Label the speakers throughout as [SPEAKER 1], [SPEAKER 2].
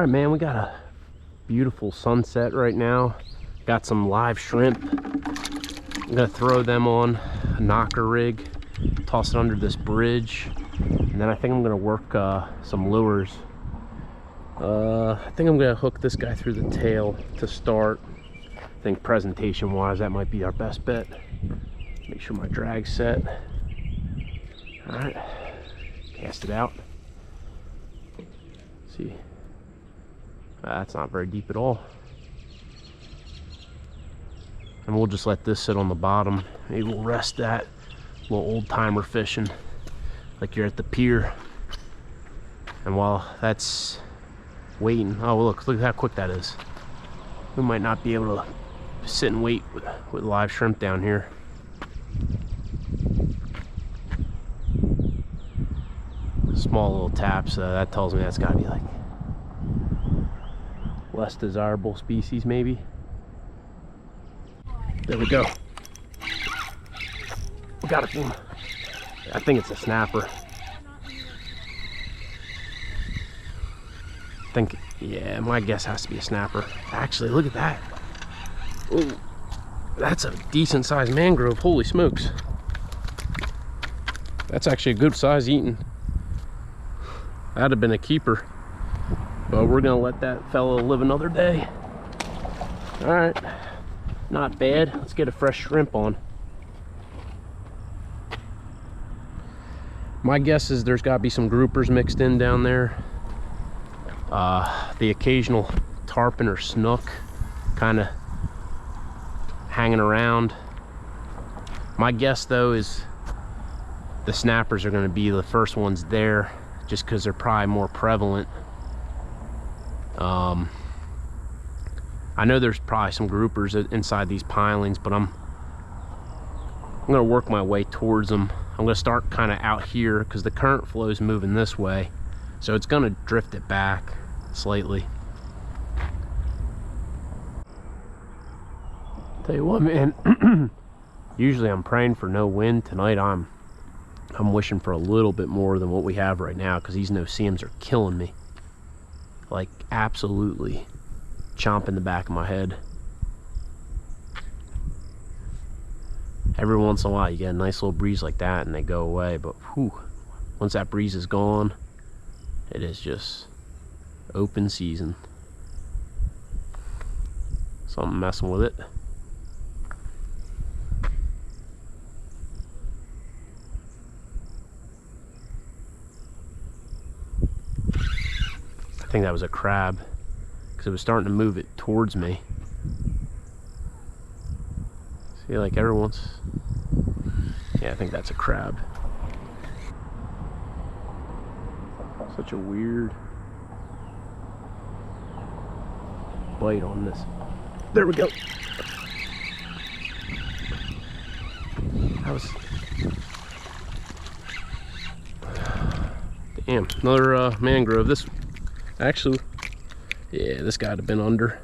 [SPEAKER 1] right, man, we got a beautiful sunset right now. Got some live shrimp. I'm gonna throw them on a knocker rig, toss it under this bridge, and then I think I'm gonna work some lures. I think I'm gonna hook this guy through the tail to start. I think presentation wise that might be our best bet. Make sure my drag's set. All right, cast it out. See, that's not very deep at all. And we'll just let this sit on the bottom. Maybe we'll rest that. Little old timer fishing like you're at the pier. And while that's waiting, oh look how quick that is. We might not be able to sit and wait with live shrimp down here. Small little taps, that tells me that's got to be like less desirable species maybe. There we go. We got it. I think it's a snapper. Yeah, my guess has to be a snapper. Actually, look at that. Ooh, that's a decent sized mangrove. Holy smokes. That's actually a good size eating. That'd have been a keeper. But we're gonna let that fella live another day. All right, not bad. Let's get a fresh shrimp on. My guess is there's gotta be some groupers mixed in down there. The occasional tarpon or snook kind of hanging around. My guess though is the snappers are going to be the first ones there, just because they're probably more prevalent. I know there's probably some groupers inside these pilings, but I'm going to work my way towards them. I'm going to start kind of out here because the current flow is moving this way, so it's going to drift it back slightly. Tell you what, man, usually I'm praying for no wind. Tonight I'm wishing for a little bit more than what we have right now, because these no-see-ums are killing me. Like, absolutely chomping the back of my head. Every once in a while you get a nice little breeze like that and they go away, but whew, once that breeze is gone, it is just open season. Something messing with it. I think that was a crab because it was starting to move it towards me. See, like every once. Yeah, I think that's a crab. Such a weird bite on this. There we go. That was. Damn, another mangrove. This actually, yeah, this guy would have been under.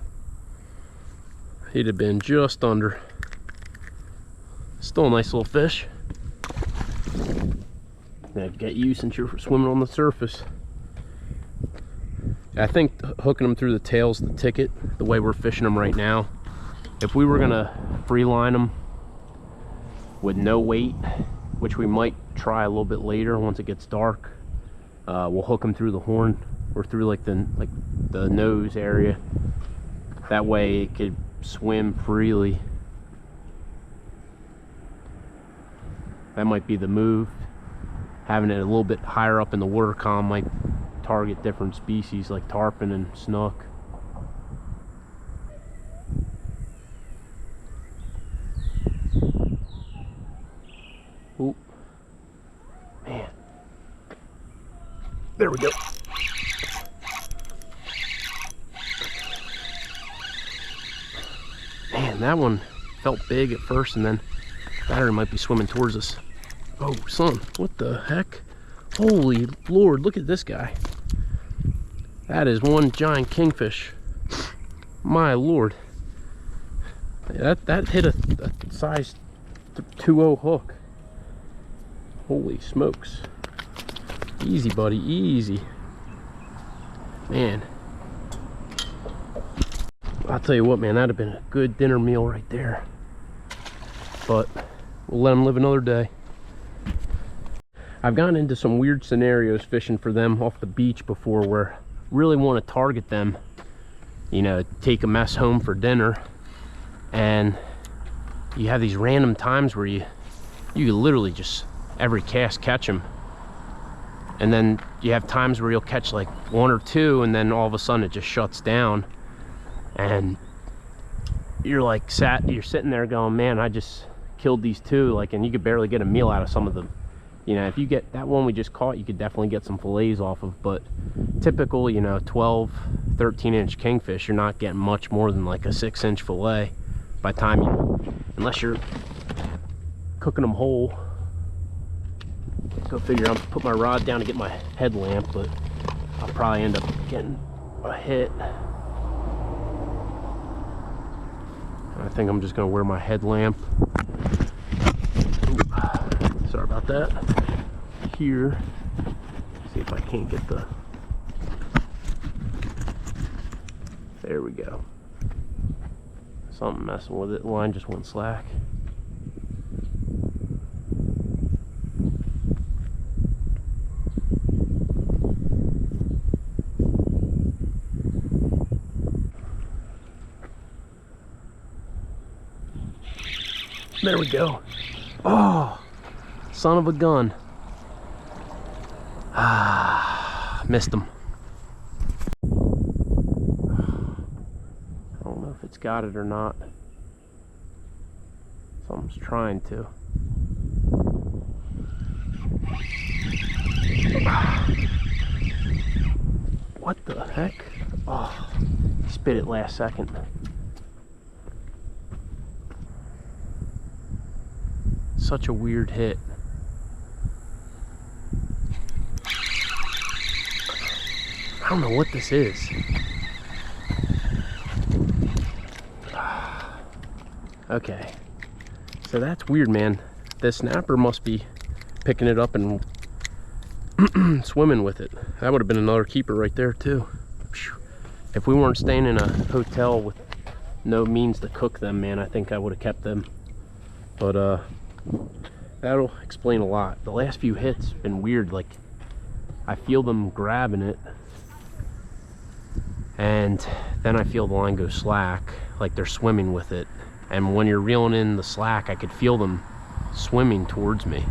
[SPEAKER 1] He'd have been just under. Still a nice little fish. Yeah, get you since you're swimming on the surface. I think hooking them through the tail's the ticket, the way we're fishing them right now. If we were gonna free line them with no weight, which we might try a little bit later once it gets dark, we'll hook them through the horn or through like the nose area. That way it could swim freely. That might be the move. Having it a little bit higher up in the water column might target different species like tarpon and snook. Ooh, man. There we go. Man, that one felt big at first, and then battery might be swimming towards us. Oh, son, what the heck? Holy Lord, look at this guy. That is one giant kingfish. My Lord. That hit a size 2.0 hook. Holy smokes. Easy, buddy, easy. Man, I'll tell you what, man, that'd have been a good dinner meal right there. But we'll let them live another day. I've gotten into some weird scenarios fishing for them off the beach before, where I really want to target them, you know, take a mess home for dinner, and you have these random times where you literally just every cast catch them, and then you have times where you'll catch like one or two, and then all of a sudden it just shuts down, and you're sitting there going, man, I just killed these two, like, and you could barely get a meal out of some of them. You know, if you get that one we just caught, you could definitely get some fillets off of, but typical, you know, 12, 13-inch kingfish, you're not getting much more than like a 6-inch fillet by the time you, unless you're cooking them whole. Go figure. I'm put my rod down to get my headlamp, but I'll probably end up getting a hit. I think I'm just gonna wear my headlamp. Sorry about that. Here, see if I can't get the, there we go. Something messing with it. Line just went slack. There we go. Oh, son of a gun. Ah, missed him. I don't know if it's got it or not. Something's trying to. What the heck? Oh, spit it last second. Such a weird hit. I don't know what this is. Okay, so that's weird, man. The snapper must be picking it up and swimming with it. That would have been another keeper right there too. If we weren't staying in a hotel with no means to cook them, man, I think I would have kept them. But that'll explain a lot. The last few hits have been weird. Like, I feel them grabbing it, and then I feel the line go slack, like they're swimming with it. And when you're reeling in the slack, I could feel them swimming towards me.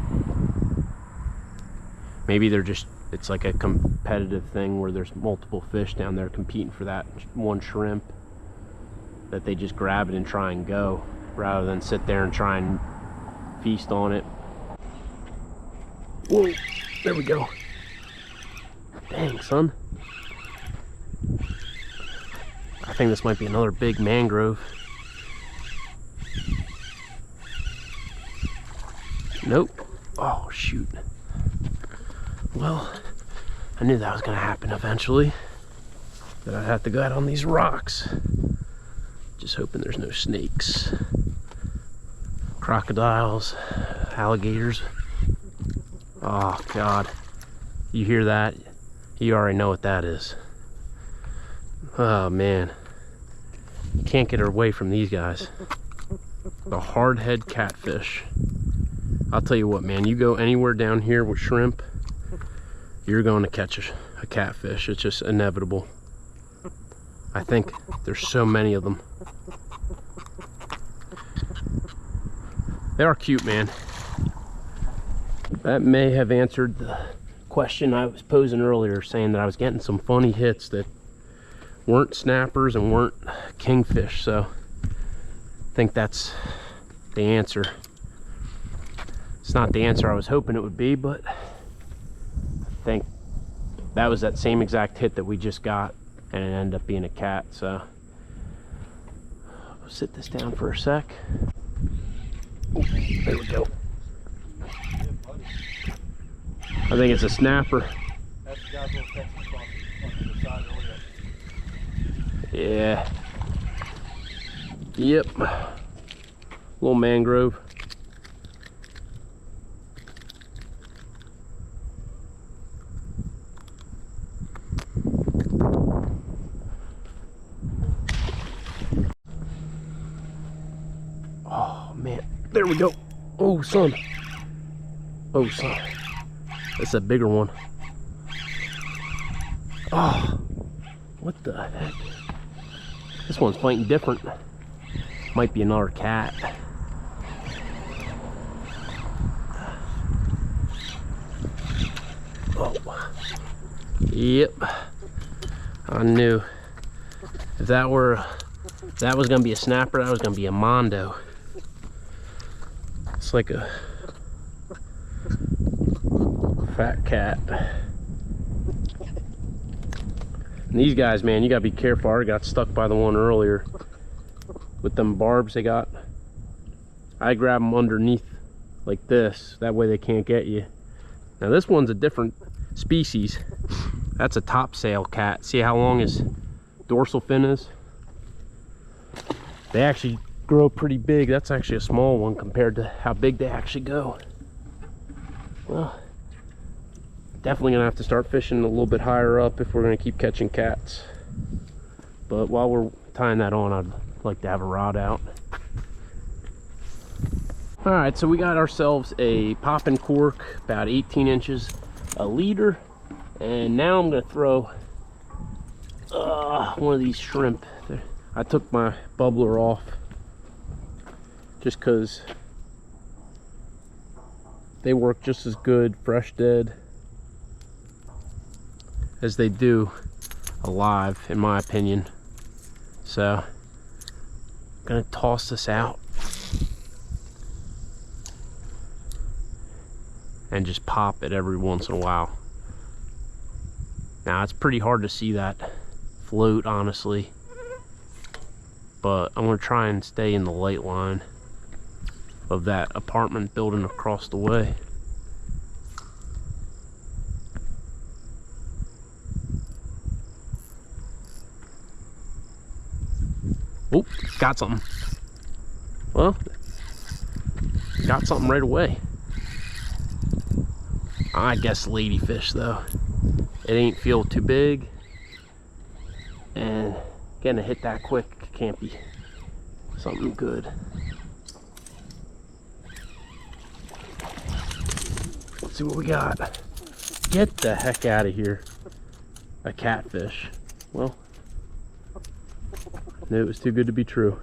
[SPEAKER 1] Maybe they're just, it's like a competitive thing where there's multiple fish down there competing for that one shrimp, that they just grab it and try and go, rather than sit there and try and feast on it. Whoa, there we go. Dang, son. I think this might be another big mangrove. Nope. Oh, shoot. Well, I knew that was going to happen eventually, that I'd have to go out on these rocks. Just hoping there's no snakes, crocodiles, alligators. Oh God, you hear that? You already know what that is. Oh man, you can't get away from these guys. The hardhead catfish. I'll tell you what, man, you go anywhere down here with shrimp, you're going to catch a catfish. It's just inevitable. I think there's so many of them. They are cute, man. That may have answered the question I was posing earlier, saying that I was getting some funny hits that weren't snappers and weren't kingfish. So I think that's the answer. It's not the answer I was hoping it would be, but I think that was that same exact hit that we just got, and it ended up being a cat. So I'll sit this down for a sec. Ooh, there we go. I think it's a snapper. Yeah. Yep. Little mangrove. There we go. Oh, son. Oh, son. That's a bigger one. Oh, what the heck? This one's fighting different. Might be another cat. Oh. Yep. I knew. If that was gonna be a snapper, that was gonna be a mondo. It's like a fat cat. And these guys, man, you gotta be careful. I got stuck by the one earlier with them barbs they got. I grab them underneath like this, that way they can't get you. Now this one's a different species. That's a topsail cat. See how long his dorsal fin is? They actually grow pretty big. That's actually a small one compared to how big they actually go. Well, definitely gonna have to start fishing a little bit higher up if we're gonna keep catching cats. But while we're tying that on, I'd like to have a rod out. All right, so we got ourselves a popping cork, about 18 inches, a leader, and now I'm gonna throw one of these shrimp. I took my bubbler off just because they work just as good fresh dead as they do alive, in my opinion. So I'm gonna toss this out and just pop it every once in a while. Now it's pretty hard to see that float, honestly, but I'm gonna try and stay in the light line of that apartment building across the way. Oh, got something. Well, got something right away. I guess ladyfish though. It ain't feel too big, and getting a hit that quick can't be something good. Let's see what we got. Get the heck out of here. A catfish. Well, knew it was too good to be true.